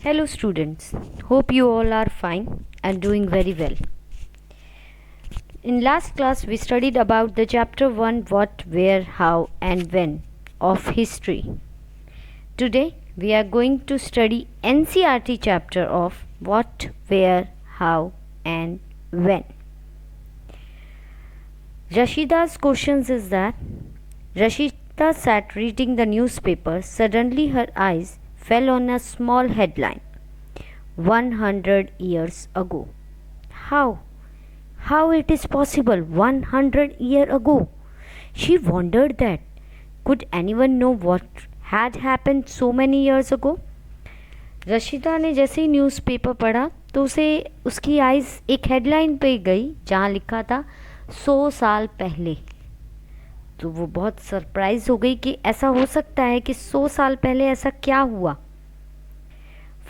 Hello students, hope you all are fine and doing very well. In last class we studied about the chapter 1 what, where, how and when of history. Today we are going to study NCERT chapter of what, where, how and when. Rashida's questions is that Rashida sat reading the newspaper. Suddenly her eyes fell on a small headline. 100 years ago. How? How it is possible 100 years ago? She wondered that. Could anyone know what had happened so many years ago? Rashida ने जैसे ही newspaper पढ़ा तो उसे उसकी eyes एक headline पे गई जहाँ लिखा था 100 साल पहले। तो वो बहुत सरप्राइज हो गई कि ऐसा हो सकता है कि 100 साल पहले ऐसा क्या हुआ।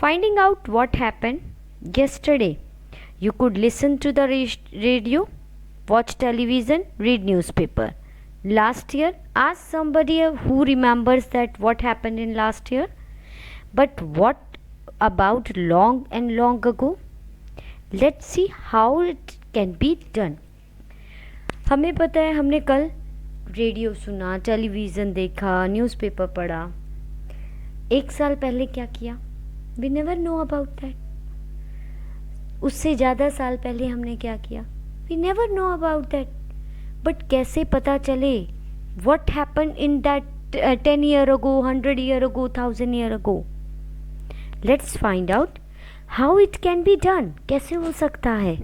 Finding out what happened yesterday, you could listen to the radio, watch television, read newspaper. Last year, ask somebody who remembers that what happened in last year. But what about long and long ago? Let's see how it can be done. हमें पता है हमने कल radio सुना, television देखा, newspaper पढ़ा। 1 साल पहले क्या किया? We never know about that. उससे ज़्यादा साल पहले हमने क्या किया? We never know about that. But कैसे पता चले what happened in that 10 year ago, 100 year ago, 1000 year ago? Let's find out how it can be done. कैसे हो सकता है?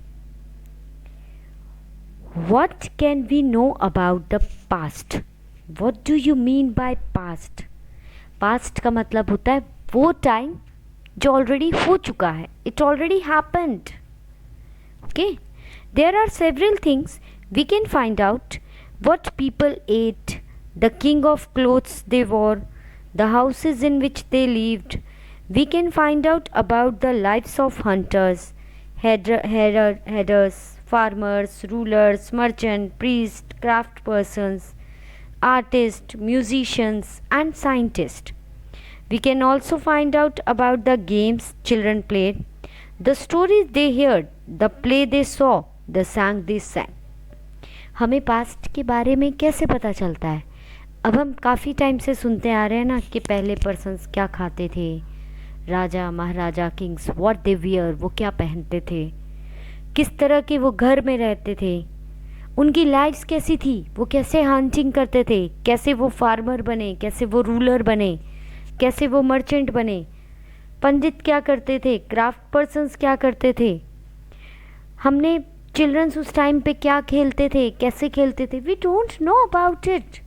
What can we know about the past? What do you mean by past? Past का मतलब होता है वो time जो ऑलरेडी हो चुका है. It already happened. Okay. There are several things we can find out. What people ate, the king of clothes they wore, the houses in which they lived. We can find out about the lives of hunters, herders, farmers, rulers, merchants, priests, craft persons, artists, musicians and scientists. We can also find out about the games children played, the stories they heard, the play they saw, the song they sang. हमें past के बारे में कैसे पता चलता है? अब हम काफ़ी टाइम से सुनते आ रहे हैं ना कि पहले पर्सन्स क्या खाते थे, राजा महाराजा किंग्स व्हाट दे वियर, वो क्या पहनते थे, किस तरह के वो घर में रहते थे, उनकी लाइफ्स कैसी थी, वो कैसे हंटिंग करते थे, कैसे वो फार्मर बने, कैसे वो रूलर बने, कैसे वो मर्चेंट बने, पंडित क्या करते थे, क्राफ्ट पर्सन्स क्या करते थे, हमने चिल्ड्रंस उस टाइम पे क्या खेलते थे, कैसे खेलते थे. We don't know about it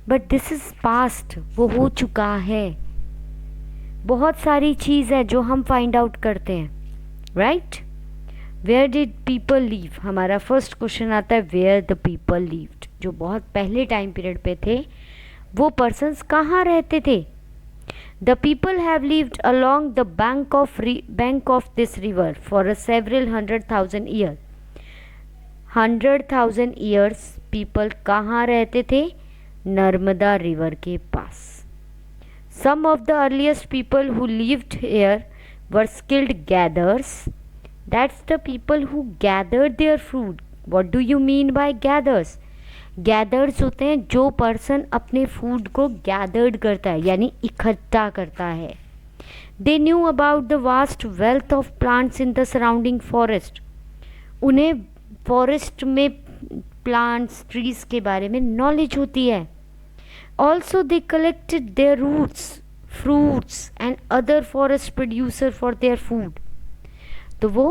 but this is past. वो हो चुका है. बहुत सारी चीज़ है जो हम फाइंड आउट करते हैं. Right. Where did people live. हमारा फर्स्ट क्वेश्चन आता है वेयर द पीपल लीव्ड. जो बहुत पहले टाइम पीरियड पे थे वो पर्सन्स कहाँ रहते थे. The people have lived along the bank of this river for several 100,000 years. 100,000 years people कहाँ रहते थे? नर्मदा रिवर के पास. Some of the earliest people who lived here were skilled gatherers. That's the people who gathered their food. What do you mean by gathers? Gathers होते हैं जो person अपने food को gathered करता है यानी इकट्ठा करता है. They knew about the vast wealth of plants in the surrounding forest. उन्हें फॉरेस्ट में प्लांट्स ट्रीज के बारे में नॉलेज होती है. Also they collected their roots fruits and other forest producer for their food. तो वो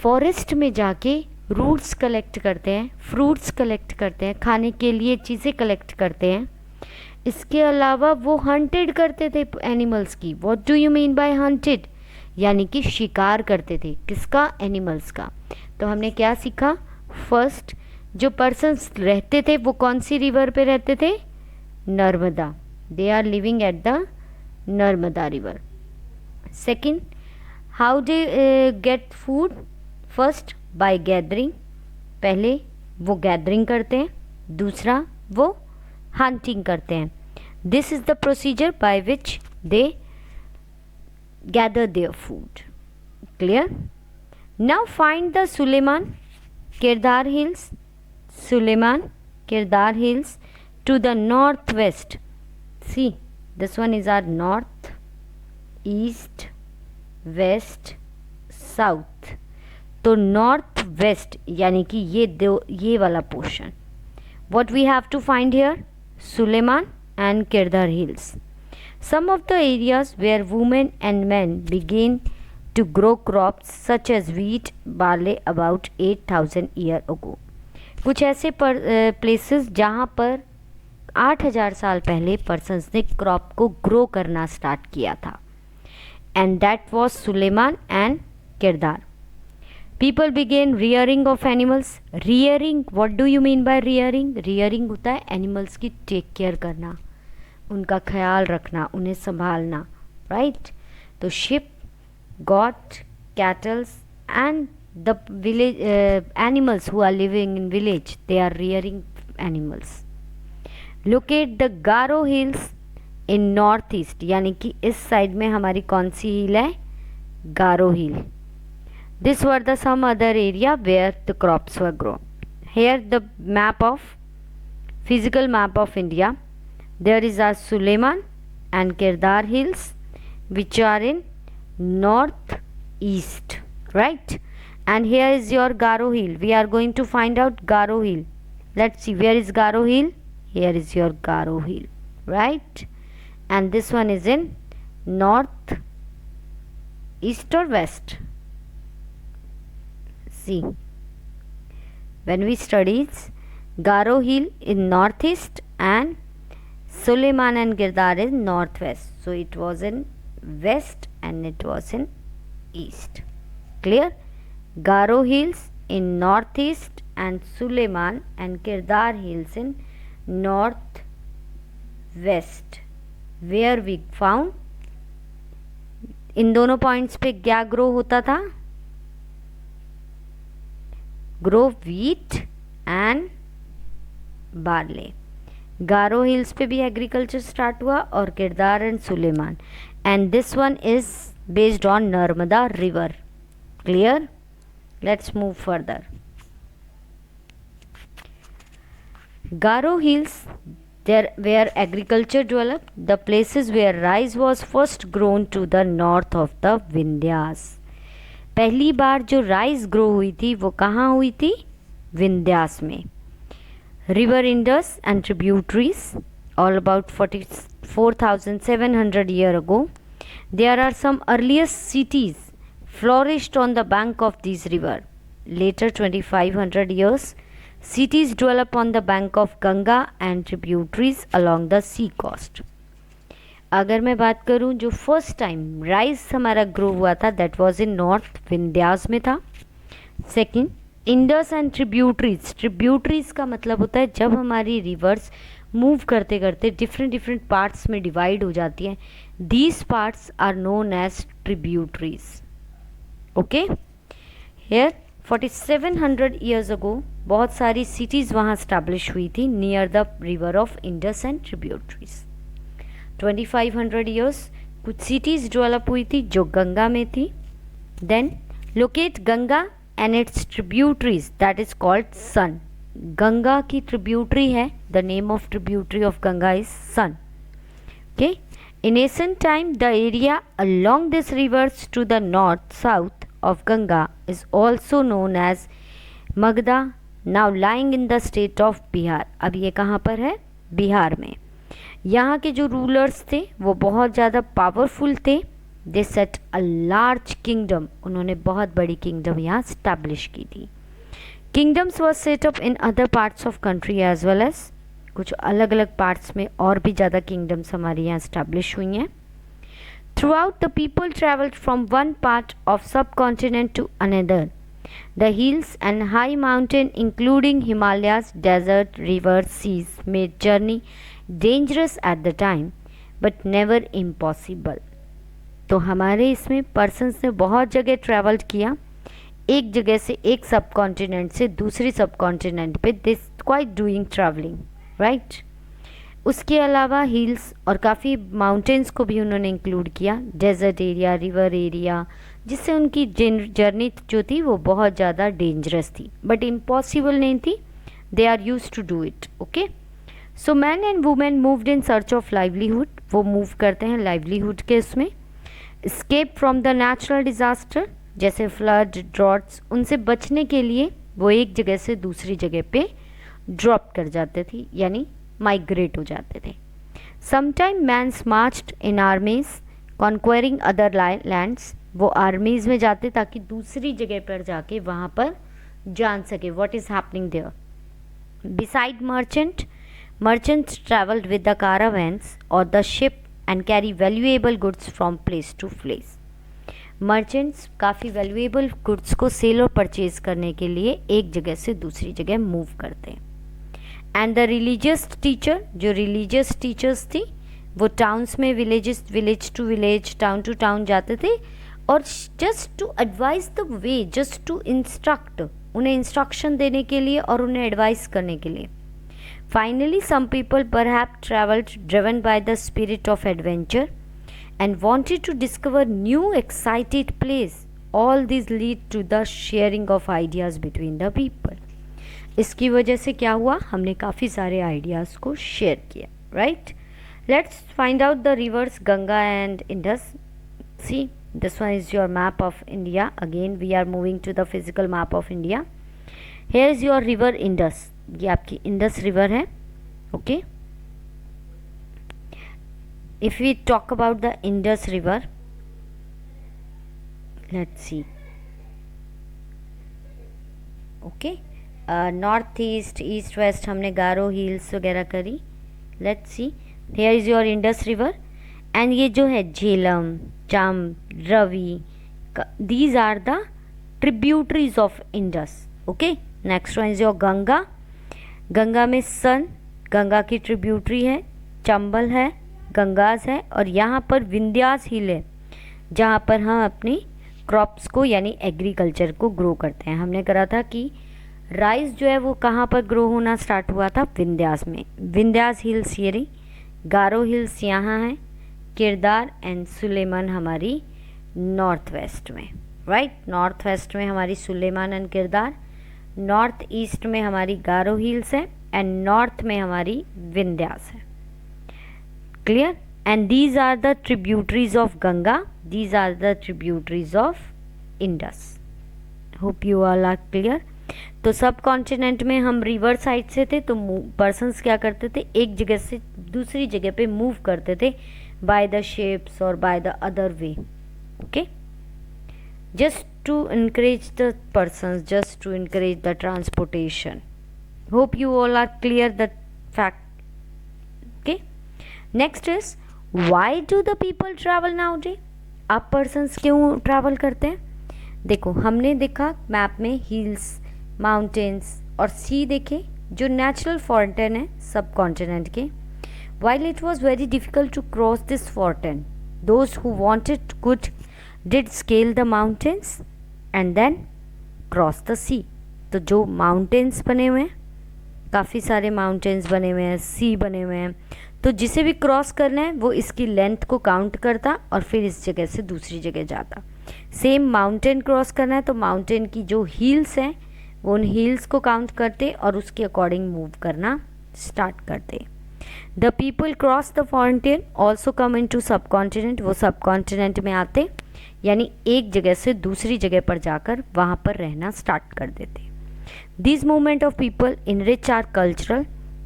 फॉरेस्ट में जाके रूट्स कलेक्ट करते हैं, फ्रूट्स कलेक्ट करते हैं, खाने के लिए चीज़ें कलेक्ट करते हैं. इसके अलावा वो हंटेड करते थे एनिमल्स की. What do you mean by hunted? यानी कि शिकार करते थे. किसका? एनिमल्स का. तो हमने क्या सीखा? फर्स्ट जो पर्सन्स रहते थे वो कौन सी रिवर पे रहते थे? Narmada. They are living at the Narmada river. Second, how they get food? First by gathering. पहले वो गैदरिंग करते हैं. दूसरा वो हंटिंग करते हैं. This is the procedure by which they gather their food. Clear? Now find the Suleiman Kirdar Hills. Suleiman Kirdar Hills to the northwest. See, this one is our north, east, west, south. तो north west यानी कि ये वाला portion. What we have to find here? Suleiman and Kirdar Hills. Some of the areas where women and men began to grow crops such as wheat, barley about 8,000 years ago. कुछ ऐसे places जहाँ पर 8,000 साल पहले persons ने crop को grow करना start किया था. And that was Suleman and किरदार. People began rearing of animals. Rearing, what do you mean by rearing? Rearing होता है एनिमल्स की टेक केयर करना, उनका ख्याल रखना, उन्हें संभालना, राइट? तो ship, got, kettles and the village animals who are living in village, they are rearing animals. Locate the Garo Hills in northeast, यानी कि इस साइड में हमारी कौन सी हिल है? गारो हिल. This were the some other area where the crops were grown. Here the map of physical map of India. There is our Suleiman and Kirdar Hills which are in north east, right? And here is your Garo Hill. We are going to find out Garo Hill. Let's see, where is Garo Hill? Here is your Garo Hill, right? And this one is in north, east or west? See, when we studied Garo Hill in northeast and Suleiman and Kirdar in northwest. So it was in west and it was in east. Clear? Garo Hills in northeast and Suleiman and Kirdar Hills in northwest, where we found इन दोनों points पे क्या grow होता था? Grow wheat and barley. Garo Hills पे भी agriculture start हुआ और Kirthar and Sulaiman. And this one is based on Narmada river. Clear? Let's move further. Garo Hills, there where agriculture developed, the places where rice was first grown to the north of the Vindhyas. पहली बार जो rice grow हुई थी वो कहाँ हुई थी? विंध्यास में. River Indus and tributaries, all about 44,700 years ago. There are some earliest cities flourished on the bank of this river. Later 2,500 years, cities developed on the bank of Ganga and tributaries along the sea coast. अगर मैं बात करूं जो first time rice हमारा grow हुआ था that was in north Vindhyas में था. Second, Indus and tributaries. Tributaries का मतलब होता है जब हमारी रिवर्स मूव करते करते डिफरेंट पार्ट्स में डिवाइड हो जाती हैं. These parts are known as tributaries. Okay, here 4700 years ago बहुत सारी सिटीज़ वहाँ स्टैब्लिश हुई थी near the river of Indus and tributaries. 2500 years कुछ सिटीज़ डेवलप हुई थी जो गंगा में थी. Then locate Ganga and its tributaries that is called Son. Ganga की ट्रिब्यूटरी है, the name of tributary of Ganga is Son. Okay, in ancient time the area along these rivers to the north south of Ganga is also known as Magda, now lying in the state of Bihar. अब ये कहाँ पर है? बिहार में. यहाँ के जो rulers थे वो बहुत ज़्यादा पावरफुल थे. They set a large kingdom. उन्होंने बहुत बड़ी किंगडम यहाँ स्टैब्लिश की थी. Kingdoms was set up in other parts of country as well as कुछ अलग अलग पार्ट्स में और भी ज़्यादा किंगडम्स हमारे यहाँ स्टैब्लिश हुई हैं. Throughout the people travelled from one part of subcontinent to another. The hills and high mountain including Himalayas, desert, rivers, seas made journey dangerous at the time but never impossible. तो हमारे इसमें persons ने बहुत जगह travel किया, एक जगह से एक सब कॉन्टिनेंट से दूसरी सब कॉन्टिनेंट पे. This quite doing travelling, right? उसके अलावा हिल्स और काफ़ी माउंटेन्स को भी उन्होंने इंक्लूड किया, डेजर्ट एरिया, रिवर एरिया, जिससे उनकी जर्नी जो थी वो बहुत ज़्यादा डेंजरस थी, बट इम्पॉसिबल नहीं थी. They are used to do it. Okay, so man and women moved in search of livelihood. वो मूव करते हैं लाइवलीहुड के उसमें. Escape from the natural disaster, जैसे फ्लड, ड्रॉट्स, उनसे बचने के लिए वो एक जगह से दूसरी जगह पे ड्रॉप कर जाते थे, यानी माइग्रेट हो जाते थे. समटाइम मैंस मार्च्ड इन आर्मीज कॉन्क्वेरिंग अदर लैंड्स. वो आर्मीज में जाते ताकि दूसरी जगह पर जाके वहाँ पर जान सके what is happening there. Beside merchants traveled with the caravans or the ship and carry valuable goods from place to place. Merchants काफ़ी वैल्यूएबल गुड्स को सेल और परचेज करने के लिए एक जगह से दूसरी जगह मूव करते हैं. एंड द रिलीजियस टीचर, जो रिलीजियस टीचर्स थी, वो टाउन्स में village to village, town to town जाते थे और just to advice the way, just to instruct, उन्हें इंस्ट्रक्शन देने के लिए और उन्हें एडवाइस करने के लिए. Finally, some people perhaps traveled driven by the spirit of adventure and wanted to discover new excited place. All these lead to the sharing of ideas between the people. इसकी वजह से क्या हुआ, हमने काफ़ी सारे आइडियाज़ को शेयर किया. Right, let's find out the rivers Ganga and Indus. See, this one is your map of India. Again we are moving to the physical map of India. Here is your river Indus. ये आपकी Indus river है. Okay, if we talk about the Indus river, let's see. Okay, north east, east west हमने Garo Hills वगैरह करी. Let's see, here is your Indus river. And ये जो है झेलम, चम, Ravi, these are the tributaries of Indus. Okay, next one is your Ganga. Ganga में सन, गंगा की tributary है, चंबल है, गंगास है, और यहाँ पर विंध्यास हिल है जहाँ पर हम अपनी क्रॉप्स को यानी एग्रीकल्चर को ग्रो करते हैं. हमने करा था कि राइस जो है वो कहाँ पर ग्रो होना स्टार्ट हुआ था, विंध्यास में. विंध्यास हिल्स ये रही, गारो हिल्स यहाँ है, किरदार एंड सुलेमान हमारी नॉर्थ वेस्ट में. राइट, नॉर्थ वेस्ट में हमारी Sulaiman and Kirthar, north east में हमारी गारो हिल्स है, एंड नॉर्थ में हमारी विंध्यास है. Clear? And these are the tributaries of Ganga, these are the tributaries of Indus. Hope you all are clear. तो सब कॉन्टिनेंट में हम रिवर साइड से थे, तो पर्सन्स क्या करते थे, एक जगह से दूसरी जगह पे मूव करते थे बाय द शिप्स और by the other way. Okay, just to encourage the persons, just to encourage the transportation. Hope you all are clear the fact. Okay, next is why do the people travel nowadays? अब persons क्यों travel करते हैं? देखो, हमने देखा map में hills, mountains और सी देखे जो नेचुरल फाउंटेन है सब कॉन्टिनेंट के. While it was very difficult to cross this fountain, those who wanted could did scale the mountains and then cross the sea. तो जो माउंटेन्स बने हुए हैं, काफ़ी सारे माउंटेन्स बने हुए हैं, सी बने हुए हैं, तो जिसे भी क्रॉस करना है वो इसकी लेंथ को काउंट करता और फिर इस जगह से दूसरी जगह जाता. सेम माउंटेन क्रॉस करना है तो माउंटेन की जो हील्स हैं वो उन हील्स को काउंट करते और उसके अकॉर्डिंग मूव करना स्टार्ट करते. The people cross the fountain also come into subcontinent. वो सब कॉन्टिनेंट में आते, यानी एक जगह से दूसरी जगह पर जाकर वहाँ पर रहना स्टार्ट कर देते. This movement of people enrich our cultural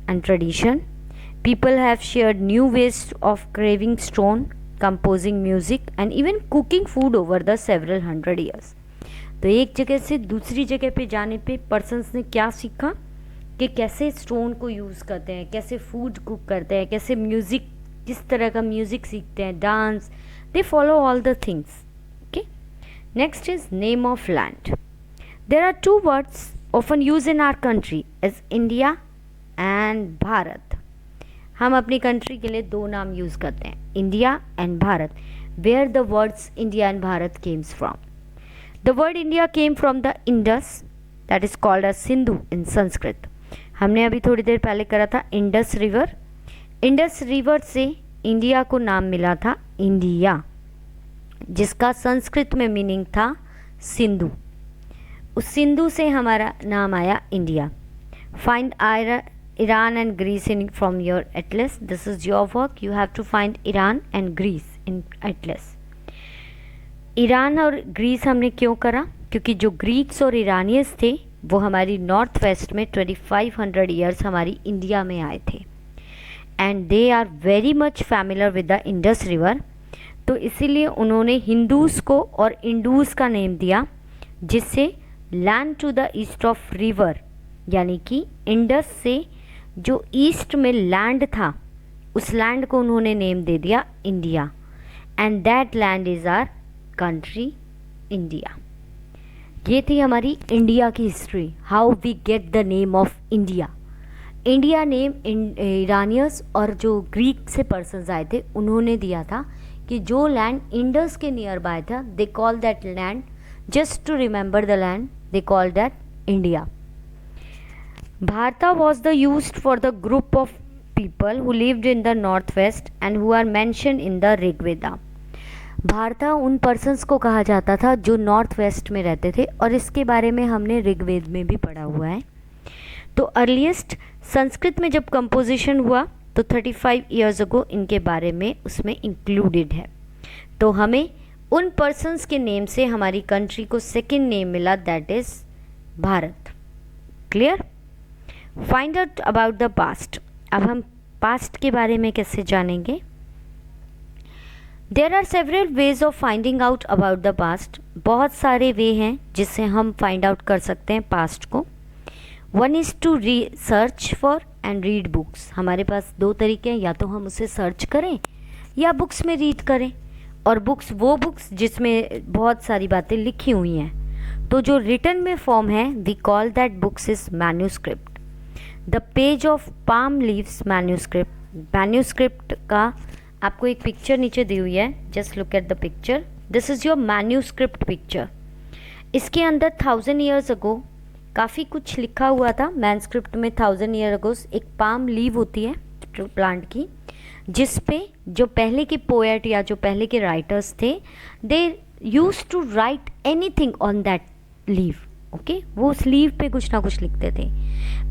and tradition. People have shared new ways of carving stone, composing music and even cooking food over the several hundred years. तो एक जगह से दूसरी जगह पे जाने पे पर्सन्स ने क्या सीखा कि कैसे स्टोन को यूज़ करते हैं, कैसे फूड कुक करते हैं, कैसे म्यूज़िक, किस तरह का म्यूज़िक सीखते हैं, dance. They follow all the things. Next is name of land. There are two words often used in our country as India and Bharat. हम अपनी कंट्री के लिए दो नाम यूज़ करते हैं, India and Bharat. Where the words India and Bharat came from. The word India came from the Indus, that is called as Sindhu in Sanskrit. हमने अभी थोड़ी देर पहले करा था इंडस रिवर. इंडस रिवर से इंडिया को नाम मिला था इंडिया, जिसका संस्कृत में मीनिंग था सिंधु। उस सिंधु से हमारा नाम आया India. Find Iran and Greece in from your atlas. This is your work. You have to find Iran and Greece in atlas. Iran और ग्रीस हमने क्यों करा? क्योंकि जो ग्रीक्स और ईरानियंस थे वो हमारी नॉर्थ वेस्ट में 2500 ईयर्स हमारी इंडिया में आए थे, and they are very much familiar with the Indus river. तो इसीलिए उन्होंने हिंदूस को और इंडूस का नेम दिया, जिससे land to the east of river, यानी कि इंडस से जो ईस्ट में लैंड था उस लैंड को उन्होंने नेम दे दिया India, and that land is our country India. ये थी हमारी इंडिया की history, how we get the name of India. India name Iranians और जो ग्रीक से पर्सन्स आए थे उन्होंने दिया था कि जो लैंड इंडस के नियर बाय था, they call that land, just to remember the land, they call that India. Bharata was the used for the group of people who lived in the northwest and who are mentioned in the Rig Veda. Bharata उन persons को कहा जाता था जो north west में रहते थे, और इसके बारे में हमने ऋग्वेद में भी पढ़ा हुआ है। तो अर्लीस्ट संस्कृत में जब कंपोजिशन हुआ तो 35 ईयर्स अगो इनके बारे में उसमें इंक्लूडेड है। तो हमें उन पर्सन्स के नेम से हमारी कंट्री को सेकेंड नेम मिला, that is Bharat. Clear? Find out about the past. अब हम पास्ट के बारे में कैसे जानेंगे? There are several ways of finding out about the past. बहुत सारे वे हैं जिससे हम फाइंड आउट कर सकते हैं पास्ट को। One is to search for and read books. हमारे पास दो तरीके हैं, या तो हम उसे सर्च करें या बुक्स में रीड करें। और बुक्स वो बुक्स जिसमें बहुत सारी बातें लिखी हुई हैं, तो जो रिटन में फॉर्म है we call that books is manuscript. The page of palm leaves manuscript. Manuscript का आपको एक पिक्चर नीचे दी हुई है, just look at the picture, this is your manuscript picture. इसके अंदर 1000 ईयर्स अगो काफ़ी कुछ लिखा हुआ था। मैन्यूस्क्रिप्ट में 1000 ईयर अगो एक पाम लीव होती है प्लांट की, जिस पे जो पहले के पोएट या जो पहले के राइटर्स थे, they use to write anything on that leave. Okay, वो उस लीव पे कुछ ना कुछ लिखते थे,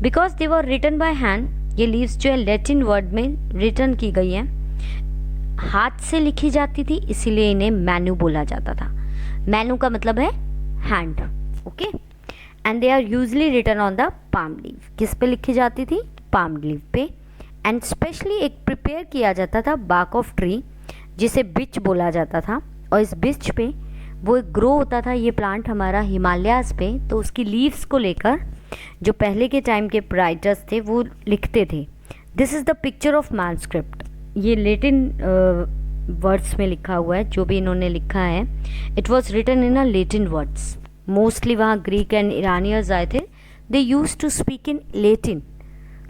because they were written by hand. ये लीव्स जो है लैटिन वर्ड में रिटन की गई हैं, हाथ से लिखी जाती थी, इसीलिए इन्हें मैन्यू बोला जाता था। मैन्यू का मतलब है hand. Okay, and they are usually written on the palm leave. किस पे लिखी जाती थी? पाम लीव पे। एंड स्पेशली एक प्रिपेयर किया जाता था बार्क ऑफ ट्री, जिसे बिच बोला जाता था, और इस बिच पे वो ग्रो होता था ये प्लांट हमारा हिमालयाज पे। तो उसकी लीव्स को लेकर जो पहले के टाइम के राइटर्स थे वो लिखते थे। This is the picture of manuscript. ये लेटिन वर्ड्स में लिखा हुआ है, जो भी इन्होंने लिखा है it was written in a Latin words. Mostly वहाँ ग्रीक एंड ईरानियंस आए थे, they use to speak in Latin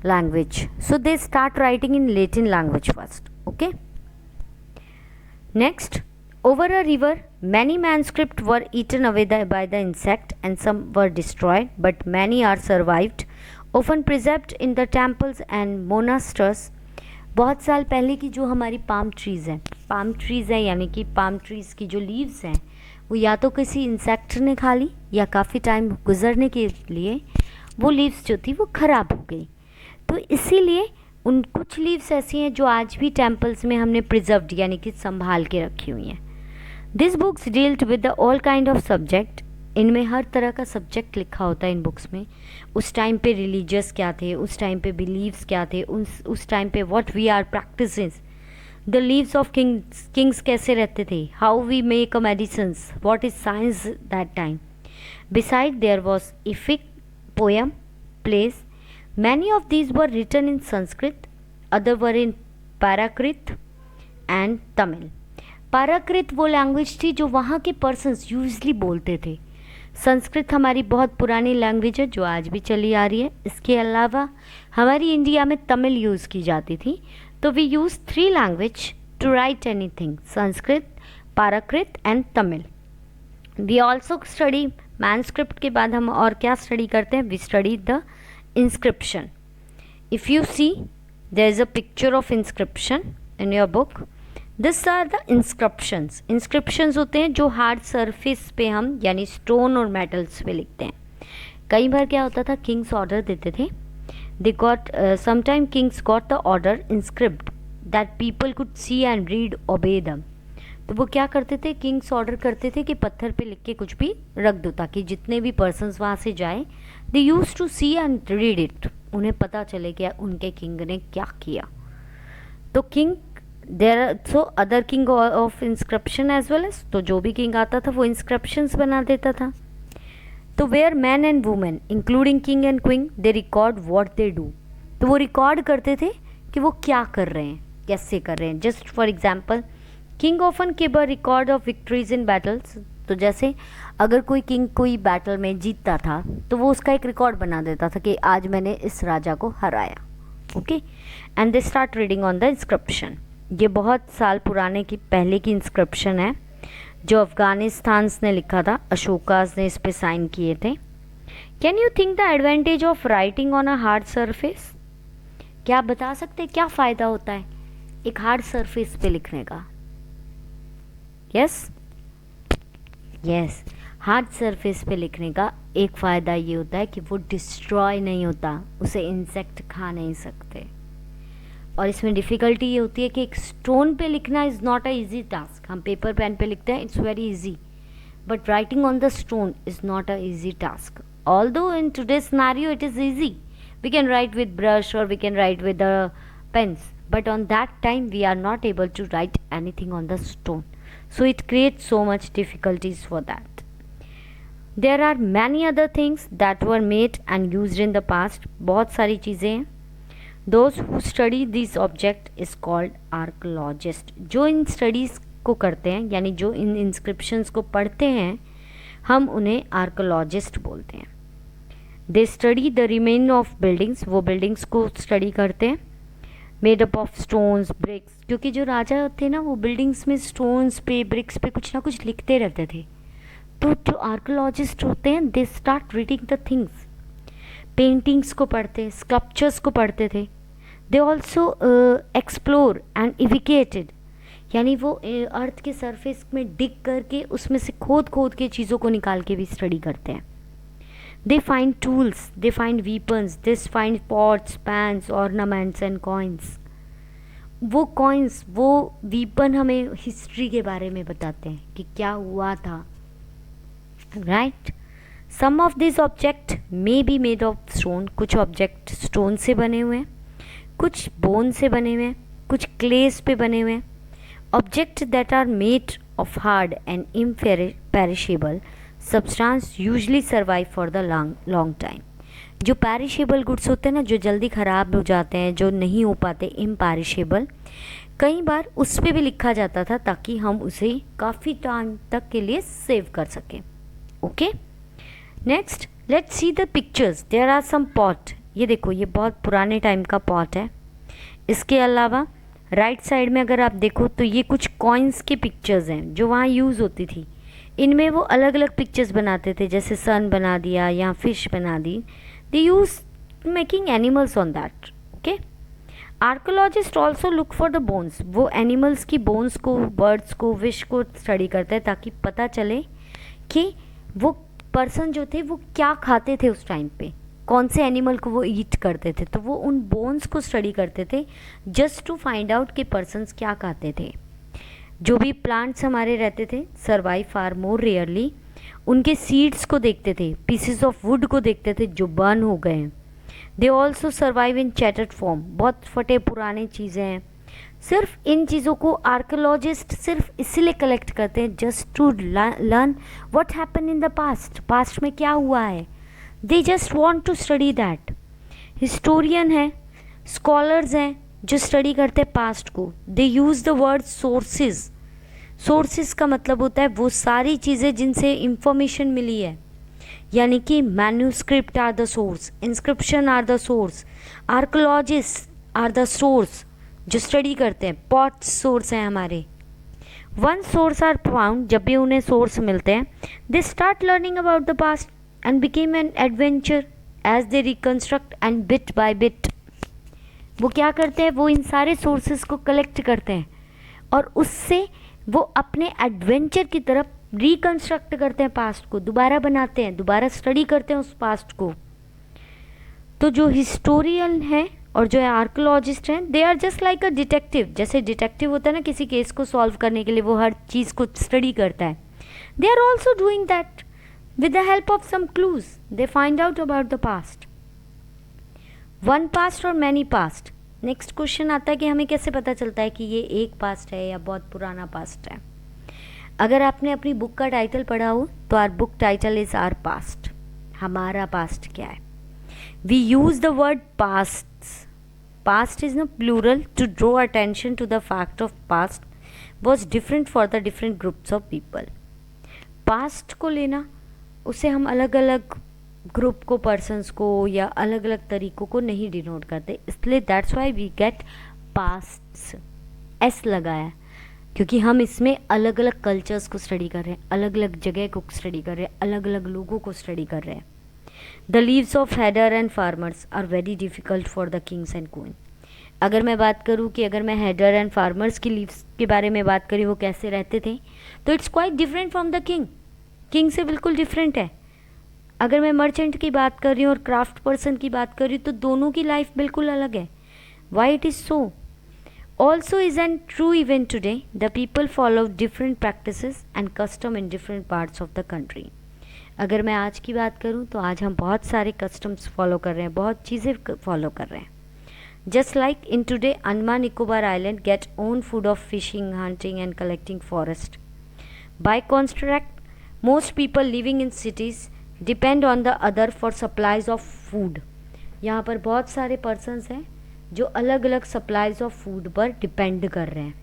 language, so they start writing in Latin language first. Okay, next, over a river many manuscripts were eaten away by the insect and some were destroyed, but many are survived, often preserved in the temples and monasteries. बहुत साल पहले की जो हमारी palm trees है यानी कि palm trees की जो लीव्स हैं वो या तो किसी इंसेक्ट ने खा ली, या काफ़ी टाइम गुजरने के लिए वो लीव्स जो थी वो ख़राब हो गई। तो इसीलिए उन कुछ लीव्स ऐसी हैं जो आज भी टेम्पल्स में हमने प्रिजर्व्ड यानी कि संभाल के रखी हुई हैं। This books dealt with the all kind of subject. इनमें हर तरह का सब्जेक्ट लिखा होता है इन बुक्स में। उस टाइम पे रिलीजियस क्या थे, उस टाइम पे बिलीव्स क्या थे, उस टाइम पे what we are practices, the leaves of kings कैसे रहते थे, how we make a medicines, what is science that time. Beside there was epic, poem, place. Many of these were written in Sanskrit, others were in Prakrit and Tamil. प्राकृत वो language थी जो वहाँ के persons usually बोलते थे। संस्कृत हमारी बहुत पुरानी लैंग्वेज है जो आज भी चली आ रही है। इसके अलावा हमारी इंडिया में तमिल यूज़ की जाती थी। तो we use 3 language to write anything, Sanskrit, Prakrit and Tamil. We also study manuscript के बाद हम और क्या स्टडी करते हैं? We study the inscription. If you see there is a picture of inscription in your book. This are the inscriptions. Inscriptions होते हैं जो हार्ड सरफेस पे हम यानी स्टोन और मेटल्स पे लिखते हैं. कई बार क्या होता था, किंग्स ऑर्डर देते थे. They got sometime kings got the order inscript that people could see and read obey them. तो वो क्या करते थे, किंग्स ऑर्डर करते थे कि पत्थर पे लिख के कुछ भी रख दो ताकि जितने भी पर्सन्स वहाँ से जाए, they use to see and read it, उन्हें पता चले कि उनके किंग ने क्या किया. तो king there are so other king of inscription as well as, तो जो भी किंग आता था वो इंस्क्रिप्शंस बना देता था. तो where man and women including king and queen they record what they do. तो वो रिकॉर्ड करते थे कि वो क्या कर रहे हैं, कैसे कर रहे हैं. Just for example, king often keep a record of victories in battles. तो जैसे अगर कोई किंग कोई बैटल में जीतता था तो वो उसका एक रिकॉर्ड बना देता था कि आज मैंने इस राजा को हराया. Okay, and they start reading on the inscription. ये बहुत साल पुराने की पहले की इंस्क्रिप्शन है जो अफगानिस्तान ने लिखा था, अशोकास ने इस पे साइन किए थे. Can you think the advantage of writing on a hard surface. क्या आप बता सकते हैं क्या फ़ायदा होता है एक हार्ड सरफेस पे लिखने का. यस यस, हार्ड सरफेस पे लिखने का एक फ़ायदा ये होता है कि वो डिस्ट्रॉय नहीं होता, उसे इंसेक्ट खा नहीं सकते. और इसमें डिफ़िकल्टी ये होती है कि एक स्टोन पे लिखना is not a easy task. हम पेपर पेन पे लिखते हैं, it's very easy, but writing on the stone is not a easy task. Although in today scenario it is easy, we can write with brush और we can write with the pens, but on that time we are not able to write anything on the stone, so it creates so much difficulties for that. There are many other things that were made and used in the past. बहुत सारी चीज़ें हैं. Those who study these object is called archaeologist. जो इन studies को करते हैं यानी जो इन इंस्क्रिप्शंस को पढ़ते हैं, हम उन्हें आर्कोलॉजिस्ट बोलते हैं. They study the remain of buildings. वो बिल्डिंग्स को स्टडी करते हैं. Made up of stones, bricks, क्योंकि जो राजा थे ना वो बिल्डिंग्स में स्टोन्स पे ब्रिक्स पे कुछ ना कुछ लिखते रहते थे. तो जो आर्कोलॉजिस्ट होते हैं they start reading the things. Paintings को पढ़ते, स्कल्पचर्स को पढ़ते थे. दे ऑल्सो एक्सप्लोर एंड इविकेटेड, यानी वो अर्थ के सरफेस में डिग करके उसमें से खोद खोद के चीज़ों को निकाल के भी स्टडी करते हैं. They find tools, they find weapons, they find pots, pans, ornaments and coins. वो coins, वो weapon हमें हिस्ट्री के बारे में बताते हैं कि क्या हुआ था. Right? Some of these objects may be made of stone. कुछ ऑब्जेक्ट स्टोन से बने हुए हैं, कुछ बोन से बने हुए हैं, कुछ क्लेस पे बने हुए हैं. Objects that are made of hard and imperishable substance usually survive for the long time. जो पैरिशेबल गुड्स होते हैं ना, जो जल्दी ख़राब हो जाते हैं, जो नहीं हो पाते इम्पैरिशेबल, कई बार उस पर भी लिखा जाता था ताकि हम उसे काफ़ी टाइम तक के लिए सेव कर सकें. Okay, next let's see the pictures. There are some pot. ये देखो, ये बहुत पुराने टाइम का पॉट है. इसके अलावा राइट साइड में अगर आप देखो तो ये कुछ कॉइन्स के पिक्चर्स हैं जो वहाँ यूज़ होती थी. इनमें वो अलग अलग पिक्चर्स बनाते थे, जैसे सन बना दिया या फिश बना दी. They use making animals on that. Okay, archaeologist also look for the bones. वो एनिमल्स की बोन्स को, बर्ड्स को, विश को स्टडी करते हैं ताकि पता चले कि वो पर्सन जो थे वो क्या खाते थे उस टाइम पे, कौन से एनिमल को वो ईट करते थे. तो वो उन बोन्स को स्टडी करते थे जस्ट टू फाइंड आउट कि पर्सन्स क्या खाते थे. जो भी प्लांट्स हमारे रहते थे सर्वाइव फार मोर रेयरली, उनके सीड्स को देखते थे, पीसेस ऑफ वुड को देखते थे जो बर्न हो गए हैं. They also survive in shattered form. बहुत फटे पुराने चीज़ें हैं. सिर्फ इन चीज़ों को आर्कोलॉजिस्ट सिर्फ इसलिए कलेक्ट करते हैं just to learn what happen in the past. Past में क्या हुआ है, they just want to study that. Historian है, स्कॉलर्स हैं जो स्टडी करते हैं पास्ट को. They use the word sources. Sources का मतलब होता है वो सारी चीज़ें जिनसे इंफॉर्मेशन मिली है, यानी कि manuscript are the source, inscription are the source, archaeologist are the source जो स्टडी करते हैं. पॉट सोर्स हैं हमारे. वन सोर्स आर फाउंड, जब भी उन्हें सोर्स मिलते हैं they start learning about the past and became an adventure as they reconstruct and bit by bit. वो क्या करते हैं, वो इन सारे सोर्सेज को कलेक्ट करते हैं और उससे वो अपने एडवेंचर की तरफ रिकंस्ट्रक्ट करते हैं, पास्ट को दोबारा बनाते हैं, दोबारा स्टडी करते हैं उस पास्ट को। तो जो हिस्टोरियन है और जो आर्कोलॉजिस्ट हैं, they are just like a detective. जैसे डिटेक्टिव होता है ना, किसी केस को सॉल्व करने के लिए वो हर चीज़ को स्टडी करता है, they are also doing that with the help of some clues. They find out about the past. One past or many past. Next question आता है कि हमें कैसे पता चलता है कि ये एक पास्ट है या बहुत पुराना पास्ट है। अगर आपने अपनी बुक का टाइटल पढ़ा हो तो our book title is our past. हमारा पास्ट क्या है? We use the word past. Past is an plural to draw attention to the fact of past was different for the different groups of people. Past को लेना, उसे हम अलग अलग group को, पर्सन्स को या अलग अलग तरीक़ों को नहीं डिनोट करते, इसलिए that's why we get pasts, S लगाया, क्योंकि हम इसमें अलग अलग कल्चर्स को स्टडी कर रहे हैं, अलग अलग जगह को स्टडी कर रहे हैं, अलग अलग लोगों को स्टडी कर रहे हैं। The leaves of herder and farmers are very difficult for the kings and queen. अगर मैं बात करूँ कि अगर मैं हेडर एंड फार्मर्स की लीव्स के बारे में बात करी, वो कैसे रहते थे, तो it's quite different from the king. King से बिल्कुल डिफरेंट है। अगर मैं मर्चेंट की बात कर रही हूँ और क्राफ्ट पर्सन की बात कर रही हूँ, तो दोनों की लाइफ बिल्कुल अलग है। Why it is so? Also is an true event today the people follow different practices and custom in different parts of the country. अगर मैं आज की बात करूँ तो आज हम बहुत सारे कस्टम्स फॉलो कर रहे हैं, बहुत चीज़ें फॉलो कर रहे हैं। Just like in today Andaman Nicobar island get own food of fishing, hunting and collecting forest. By contract most people living in cities depend on the other for supplies of food. यहाँ पर बहुत सारे persons हैं जो अलग अलग supplies of food पर depend कर रहे हैं,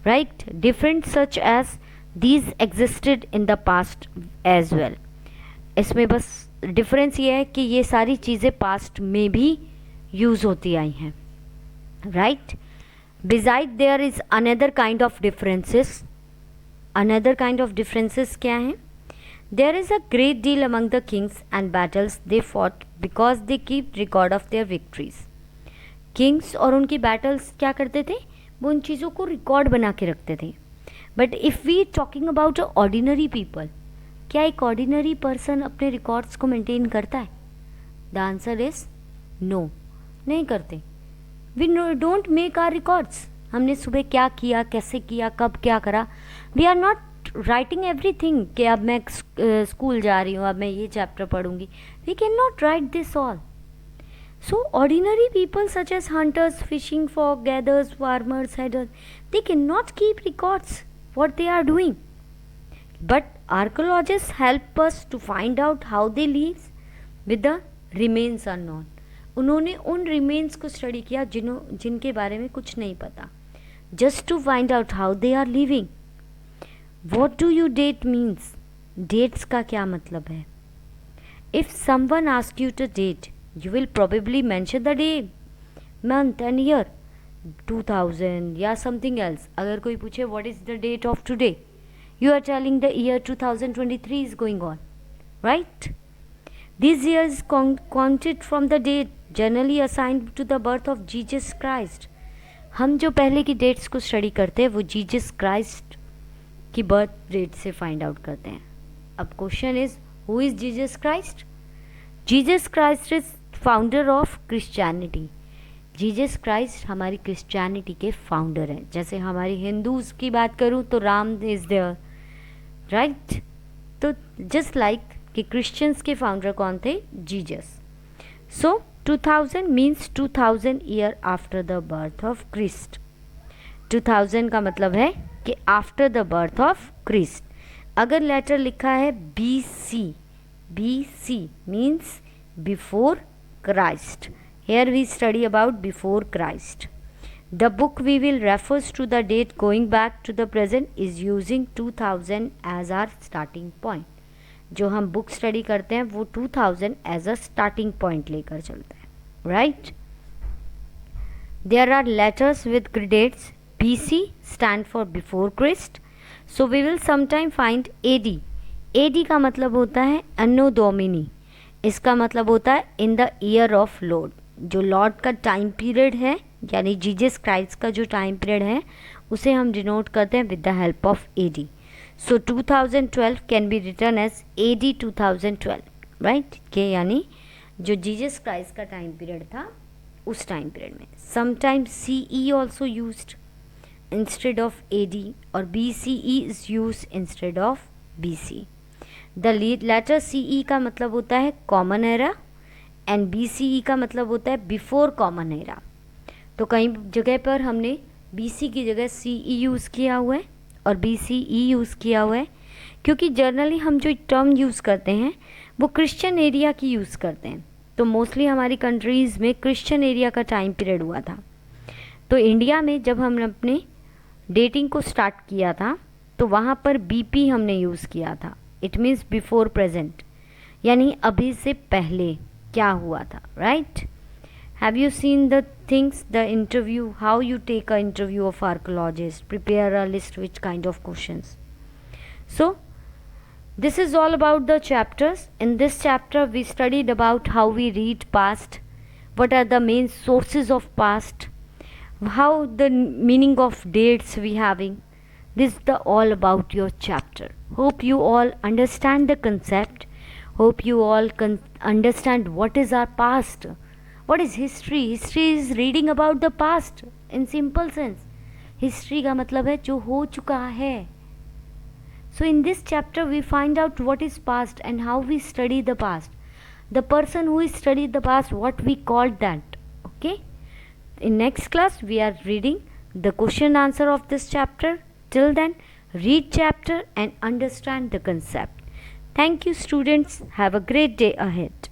right? Different such as these existed in the past as well. इसमें बस difference ये है कि ये सारी चीज़ें past में भी use होती आई हैं, right? Besides there is another kind of differences. Another kind of differences क्या हैं? There is a great deal among the kings and battles they fought because they keep record of their victories. Kings और उनकी battles क्या करते थे? वो उन चीज़ों को रिकॉर्ड बना के रखते थे। But if we talking about a ordinary people, क्या एक ordinary person अपने records को maintain करता है? The answer is no, नहीं करते। We don't make our records. हमने सुबह क्या किया, कैसे किया, कब क्या करा, we are not writing everything कि अब मैं स्कूल जा रही हूँ, अब मैं ये चैप्टर पढ़ूंगी। We can not write this all. So ordinary people such as hunters, fishing folk, gatherers, farmers, herders, they can not keep records what they are doing, but archaeologist help us to find out how they lives with the remains unknown. उन्होंने उन remains को study किया जिनके बारे में कुछ नहीं पता, just to find out how they are living. What do you date means? Dates का क्या मतलब है? If someone asks you to date, you will probably mention the day, month and year, 2000 या something else. अगर कोई पूछे what is the date of today, you are telling the year 2023 is going on, right? These years counted from the date generally assigned to the birth of Jesus Christ. हम जो पहले की dates को study करते हैं वो Jesus Christ की birth date से फाइंड आउट करते हैं। अब question is, who is Jesus Christ? Jesus Christ is founder of Christianity. Jesus Christ हमारी क्रिश्चियनिटी के फाउंडर हैं। जैसे हमारी हिंदूज़ की बात करूँ तो राम इज़ देयर, राइट? तो जस्ट लाइक कि क्रिश्चियंस के फाउंडर कौन थे? Jesus. So 2000 means 2000 year after the birth of Christ. 2000 का मतलब है कि after the birth of Christ. अगर लेटर लिखा है BC, BC means before Christ. Here we study about before Christ. The book we will refers to the date going back to the present is using 2000 as our starting point. जो हम book study करते हैं वो 2000 as a starting point लेकर चलते हैं, right? There are letters with dates. BC stand for before Christ, so we will sometime find AD. AD का मतलब होता है अन्नो डोमिनी, इसका मतलब होता है in the year of Lord, जो लॉर्ड का टाइम पीरियड है यानी जीसस क्राइस्ट का जो टाइम पीरियड है उसे हम डिनोट करते हैं with the help of AD. So 2012 can be written as AD 2012, right, के यानी जो जीसस क्राइस्ट का टाइम पीरियड था उस टाइम पीरियड में. Sometimes CE also used instead of AD और BCE is use instead of BC. The letter CE का मतलब होता है कॉमन एरा एंड BCE का मतलब होता है बिफोर कॉमन एरा. तो कई जगह पर हमने BC की जगह CE यूज़ किया हुआ है और BCE यूज़ किया हुआ है, क्योंकि जनरली हम जो टर्म यूज़ करते हैं वो क्रिश्चियन एरिया की यूज़ करते हैं. तो मोस्टली हमारी कंट्रीज़ में क्रिश्चियन एरिया का टाइम पीरियड हुआ था. तो इंडिया में जब हमने अपने डेटिंग को स्टार्ट किया था तो वहाँ पर BP हमने यूज़ किया था. इट मीन्स बिफोर प्रेजेंट, यानी अभी से पहले क्या हुआ था, right. Have you seen the things, the interview, how you take a interview of archaeologist, prepare a list which kind of questions. So this is all about the chapters. In this chapter we studied about how we read past, what are the main sources of past, how the meaning of dates we having. This is the all about your chapter. Hope you all understand the concept. Hope you all understand what is our past, what is history. History is reading about the past in simple sense. History का मतलब है जो हो चुका है. So in this chapter we find out what is past and how we study the past. The person who is studied the past, what we called that. Okay. In next class we are reading the question answer of this chapter. Till then, read chapter and understand the concept. Thank you students. Have a great day ahead.